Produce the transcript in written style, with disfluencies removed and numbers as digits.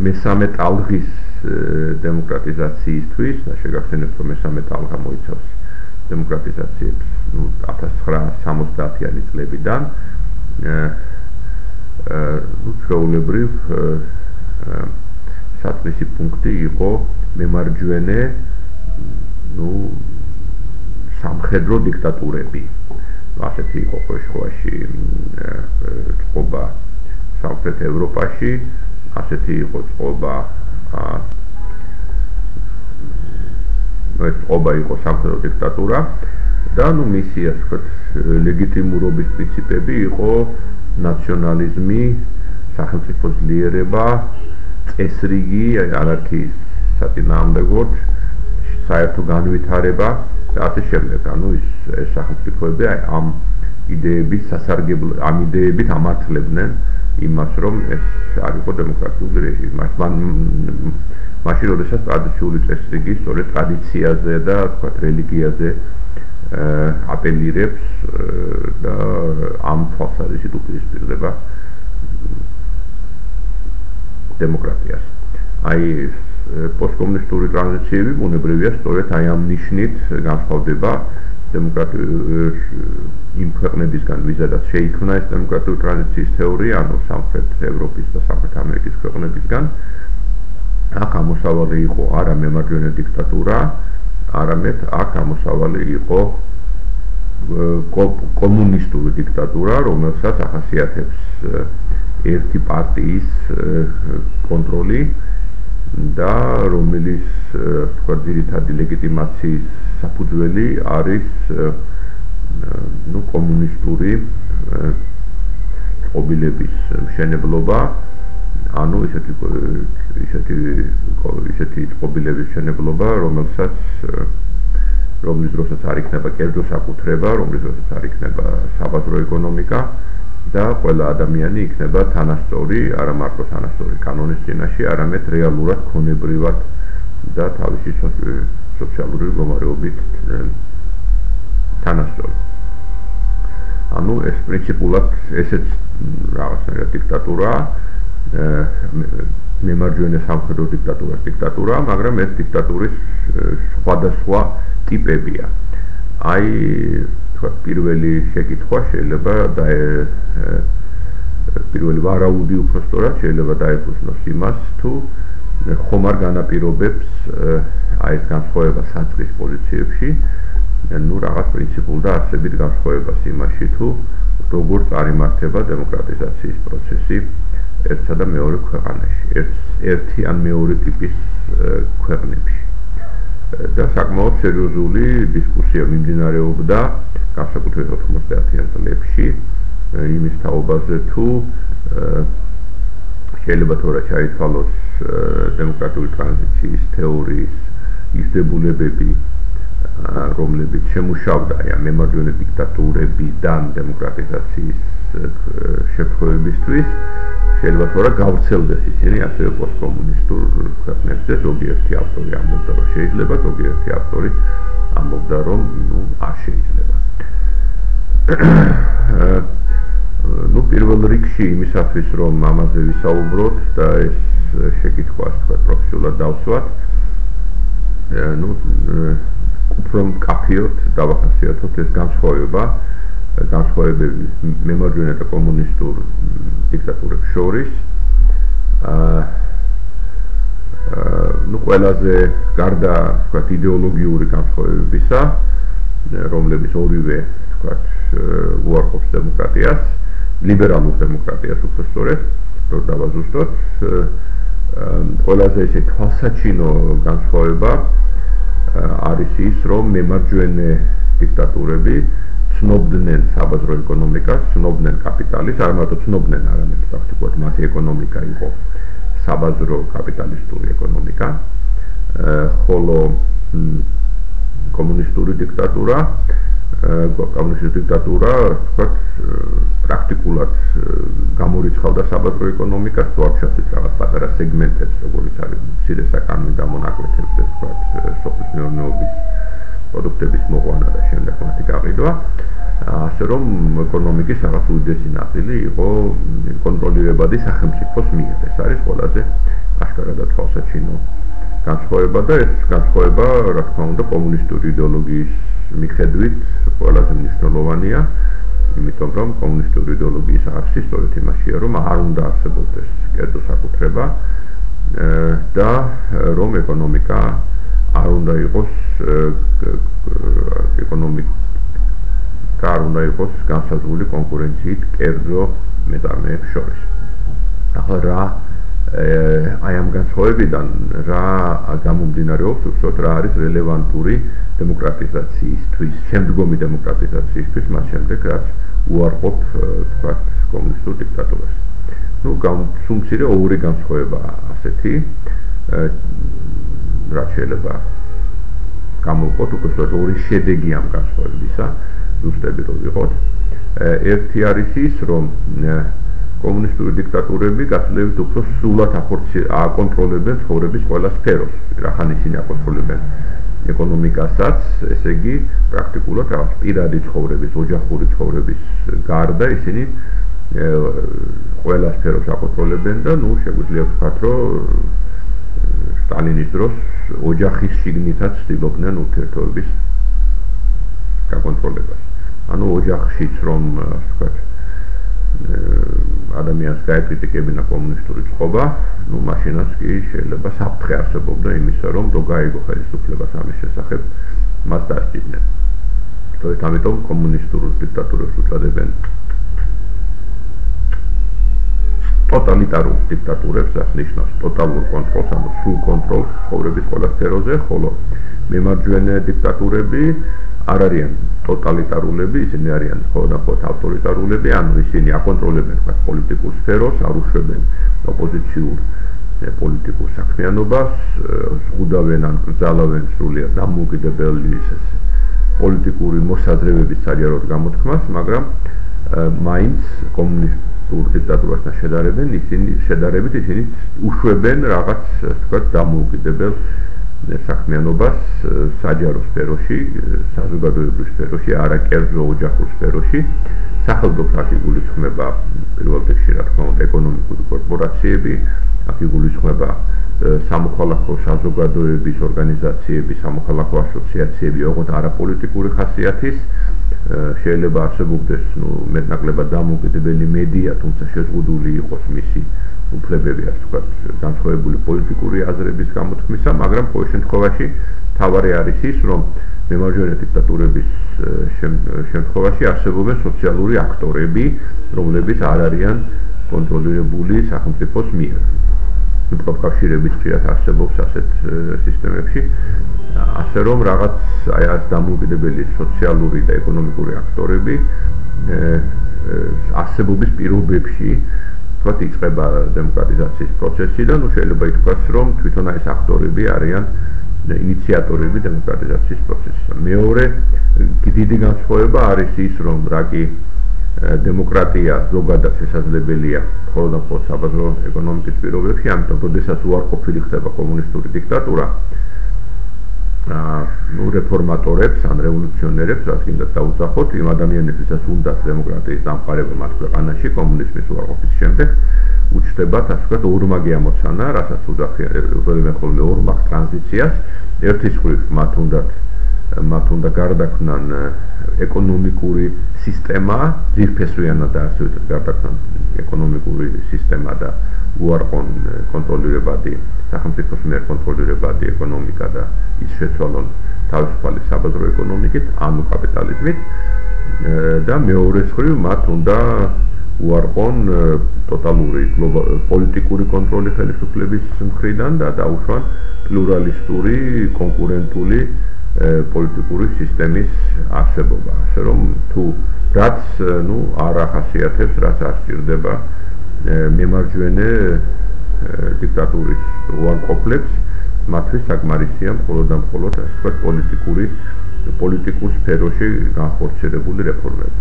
მესამე ტალღის დემოკრატიზაციისთვის და შეგახსენებთ რომ მესამე ტალღა მოიცავს დემოკრატიზაციებს 1970-იანი წლებიდან ჩვეულებრივ საწმისი პუნქტი იყო მემარჯვენე სამხედრო დიქტატურები ასეთი იყო ყოველში წყობა სამხრეთ ევროპაში ასეთი იყო წყობა იყო სამხედრო დიქტატურა და მისი ასე ვთქვათ ლეგიტიმურობის პრინციპები იყო ნაციონალიზმი, სახელმწიფო ძლიერება, წესრიგი, ანარქიის საწინააღმდეგოდ, საერთო განვითარება და ასე შემდეგ. ეს სახელმწიფოები ამ იდეების სასარგებლო, ამ იდეებით ამართლებდნენ იმას, რომ ეს არ იყო დემოკრატიული რეჟიმი. მაშინ, როდესაც ტრადიციული წესრიგი სწორედ ტრადიციაზე და თქვათ რელიგიაზე აპელირებს და ამ თვალსაზრისით უპირისპირდება დემოკრატიას. პოსტკომუნისტური ტრანზიციები ბუნებრივია სწორედ ამ ნიშნით განსხვავდება იმ ქვეყნებისგან, ვიზედაც შეიქმნა ეს დემოკრატიული ტრანზიციის თეორია, ანუ სამხრეთ ევროპის და სამხრეთ ამერიკის ქვეყნებისგან. აქ ამოსავალი იყო არა მემარჯვენე დიქტატურა, არამედ აქ ამოსავალი იყო კომუნისტური დიქტატურა, რომელსაც ახასიათებს ერთი პარტიის კონტროლი და რომელიც თქვა ძირითადი ლეგიტიმაციის საფუძველი არის კომუნისტური წყობილების მშენებლობა, ანუ ისეთი წყობილების მშენებლობა, რომლის დროსაც არ იქნება კერძო საკუთრება, რომლის დროსაც არ იქნება საბაზრო ეკონომიკა და ყველა ადამიანი იქნება თანასწორი, არა მარტო თანასწორი კანონის წინაშე, არამედ რეალურად ქონებრივად და თავისი სოციალური მდგომარეობით თანასწორი. ანუ ეს პრინციპულად ესეც რაღაცნაირად დიქტატურაა, მემარჯვენე სამხედრო დიქტატურა, მაგრამ ეს დიქტატურის სხვადასხვა ტიპებია. პირველი შეკითხვა შეიძლება პირველი ვარაუდი უпростоრად შეიძლება დაეფუძნოს იმას, თუ ხომ არ განაპირობებს ეს განსხვავება საწყის პოზიციებში, რაღაც პრინციპულ და არსებით განსხვავებას იმაში, თუ როგორ წარიმართება დემოკრატიზაციის პროცესი ერთსა და მეორე ქვეყანაში, ერთი ან მეორე ტიპის ქვეყნებში. და საკმაოდ სერიოზული დისკუსია მიმდინარეობდა განსაკუთრებით 90-იან წლებში იმის თაობაზე, თუ შეიძლება თორე ჩაითვალოს დემოკრატიული ტრანზიციის თეორიის ის დებულებები, რომლებიც შემუშავდა მემარჯვენე დიქტატურებიდან დემოკრატიზაციის შეფრთხოებისთვის, შეიძლება თორე გავრცელდეს ისინი ასევე პოსტკომუნისტურ ქვეყნებზე. ზოგიერთი ავტორი ამბობდა, რომ შეიძლება, ზოგიერთი ავტორი ამბობდა, რომ არ შეიძლება. პირველ რიგში იმისათვის, რომ ამაზე ვისაუბროთ და ეს შეკითხვას პროფესიულად დავსვათ, უფრო მკაფიოდ დავახასიათოთ ეს განსხვავებები მემარჯვენე და კომუნისტურ დიქტატურებს შორის. ყველაზე გარდა თქვათ იდეოლოგიური განსხვავებებისა, რომლებიც ორივე თქვათ უარყოფს დემოკრატიას, ლიბერალურ დემოკრატიას უпростоრად, რომ დავაზუსტოთ, ყველაზე ესე თვალსაჩინო განსხვავება არის ის, რომ მემარჯვენე დიქტატურები ცნობდნენ საბაზრო ეკონომიკას, ცნობდნენ კაპიტალის, არ მარტო ცნობდნენ, არამედ პრაქტიკულად მათი ეკონომიკა იყო საბაზრო კაპიტალისტური ეკონომიკა, ხოლო კომუნისტური დიქტატურა, თქვათ, პრაქტიკულად გამორიცხავდა საბაზრო ეკონომიკას, თუ არ შეხვდით რაღაც პატარა სეგმენტებს, როგორიც არის მცირე საკანონმდებლო დამონაკლეთებზე, თქვათ, სოფლის მეურნეობის პროდუქტების მოყვანა და შემდეგ მათი გაყიდვა. ასე რომ ეკონომიკის რაღაც უდიდესი ნაწილი იყო კონტროლირებადი სახელმწიფოს მიერ. ეს არის ყველაზე აშკარადად თვალსაჩინო განსხვავება და ეს განსხვავება, რა თქმა უნდა, კომუნისტური იდეოლოგიის მიხედვით ყველაზე მნიშვნელოვანია, იმიტომ რომ კომუნისტური იდეოლოგიის არსი სწორედ იმაშია, რომ არ უნდა არსებობდეს კერძო საკუთრება და რომ ეკონომიკა არ უნდა იყოს არ უნდა იყოს განსაზღვრული კონკურენციით კერძო მეწარმეებს შორის. ახლა რა აი ამ განსხვავებიდან რა გამომდინარეობს, უბრალოდ რა არის რელევანტური დემოკრატიზაციისთვის, შემდგომი დემოკრატიზაციისთვის, მას შემდეგ რაც უარყოფ თქვათ კომუნისტურ დიქტატურას. სუმცირე ორი განსხვავებაა ასეთი, რაც შეიძლება გამოვყოთ, უბრალოდ ორი შედეგი ამ განსხვავებისა, ზუსტები რო ვიყოთ. ერთი არის ის, რომ კომუნისტური დიქტატურები გაცილებით უფრო სრულად აკონტროლებენ ცხოვრების ყველა სფეროს, რახან ისინი აკონტროლებენ ეკონომიკასაც, ესე იგი პრაქტიკულად რაღაც პირადი ცხოვრების, ოჯახური ცხოვრების გარდა ისინი ყველა სფეროს აკონტროლებენ და შეგვიძლია ვთქვათ, რომ სტალინის დროს ოჯახის შიგნითაც ცდილობდნენ ურთიერთობების გაკონტროლებას. ანუ ოჯახშიც რომ ვთქვათ ადამიანს გაეკრიტიკებინა კომუნისტური წყობა, მაშინაც კი შეიძლება საფრთხე არსებობდა იმისა, რომ რო გაიგო ხელისუფლებას ამის შესახებ, მას დასჭირდნენ. ამიტომ კომუნისტურ დიქტატურებს უწოდებენ ტოტალიტარულ დიქტატურებს, რაც ნიშნავს ტოტალურ კონტროლს, ანუ სრულ კონტროლს ცხოვრების ყველა სფეროზე, ხოლო მემარჯვენე დიქტატურები არ არიან ტოტალიტარულები, ისინი არიან მხოლოდ ავტორიტარულები, ანუ ისინი აკონტროლებენ პოლიტიკურ სფეროს, არ უშვებენ ოპოზიციურ პოლიტიკურ საქმიანობას, ზღუდავენ ან კრძალავენ სრულიად დამოუკიდებელი პოლიტიკური მოსაზრებების საჯაროდ გამოთქმას, მაგრამ მაინც კომუნისტურ დიქტატურასთან შედარებით ისინი უშვებენ რაღაც თქვათ დამოუკიდებელ საქმიანობას საჯარო სფეროში, საზოგადოებრივ სფეროში, არა კერძო ოჯახურ სფეროში. სახელმწიფოს აქ იგულისხმება პირველ რიგში, რა თქმა უნდა, ეკონომიკური კორპორაციები, აქ იგულისხმება სამოქალაქო საზოგადოების ორგანიზაციები, სამოქალაქო ასოციაციები, ოღონდ არაპოლიტიკური ხასიათის, შეიძლება არსებობდეს მეტნაკლებად დამოუკიდებელი მედია, თუმცა შეზღუდული იყოს მისი უფლებები, ასე ვთქვათ, განსხვავებული პოლიტიკური აზრების გამოთქმისა, მაგრამ ყოველ შემთხვევაში თავარი არის ის, რომ მემარჯვენე დიქტატურების შემთხვევაში არსებობენ სოციალური აქტორები, რომლებიც არ არიან კონტროლირებული სახელმწიფოს მიერ. პროფკავშირების ხშირად არსებობს ასეთ სისტემებში, ასე რომ რაღაც აი ეს დამოუკიდებელი სოციალური და ეკონომიკური აქტორები არსებობის პირობებში თქვათ იწყება დემოკრატიზაციის პროცესი და შეიძლება ითქვას, რომ თვითონ ეს აქტორები არიან ინიციატორები დემოკრატიზაციის პროცესისა. მეორე დიდი განსხვავება არის ის, რომ რაგი დემოკრატია ზოგადად შესაძლებელია მხოლოდ საბაზრო ეკონომიკის პირობებში, ამიტომ როდესაც უარყოფილი ხდება კომუნისტური დიქტატურა, რეფორმატორებს ან რევოლუციონერებს, რაც კიდევ დაუძახოთ, იმ ადამიანებსაც უნდათ დემოკრატიის დამყარება მათ ქვეყანაში კომუნიზმის უარყოფის შემდეგ, უჩნდებათ, ასე ვთქვათ, ორმაგი ამოცანა, რასაც უწოდებენ ხოლმე ორმაგ ტრანზიციას. ერთის მხრივ მათ უნდა გარდაქმნან ეკონომიკური სისტემა, ძირფესვიანად და ასე ვთქვათ, გარდაქმნან ეკონომიკური სისტემა და უარყონ კონტროლირებადი სახელმწიფოს მიერ კონტროლირებადი ეკონომიკა და ის შეცვალონ თავისუფალი საბაზრო ეკონომიკით, ანუ კაპიტალიზმით და მეორეს მხრივ მათ უნდა უარყონ ტოტალური პოლიტიკური კონტროლი ხელისუფლების მხრიდან და დაუშვან პლურალისტური, კონკურენტული პოლიტიკური სისტემის არსებობა. ასე რომ თუ რაც არ ახასიათებს, რაც არ სჭირდება მემარჯვენე დიქტატურის უარყოფლებს, მათთვის საკმარისია მხოლოდ და მხოლოდ, ასე ვთქვათ, პოლიტიკურ სფეროში განხორციელებული რეფორმები.